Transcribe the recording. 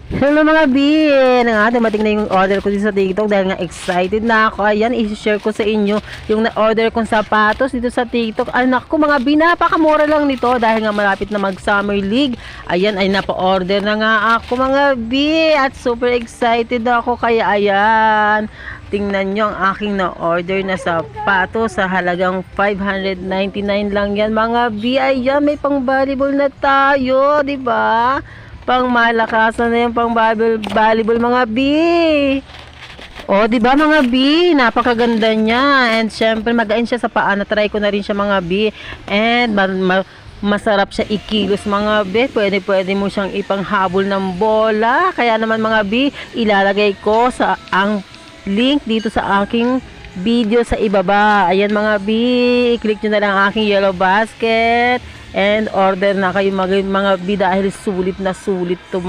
Hello mga B! Dumating na yung order ko dito sa TikTok dahil nga excited na ako. Ayan, i-share ko sa inyo yung na-order kong sapatos dito sa TikTok. Anak ko mga B, napakamura lang nito dahil nga malapit na mag-Summer League. Ayan, ay napa-order na nga ako mga B at super excited ako. Kaya ayan, tingnan nyo ang aking na-order na sapatos sa halagang 599 lang yan mga B. Ayan, may pang volleyball na tayo, di ba? Pang malakasan na yung pang volleyball mga B. O, di ba mga B? Napakaganda niya. And syempre, magain siya sa paa. Na-try ko na rin siya mga B. And masarap siya ikilos mga B. Pwede mo siyang ipanghabol ng bola. Kaya naman mga B, ilalagay ko sa ang link dito sa aking video sa ibaba. Ayan mga B, i-click nyo na lang aking yellow basket and order na kayo mga B dahil sulit na sulit to mga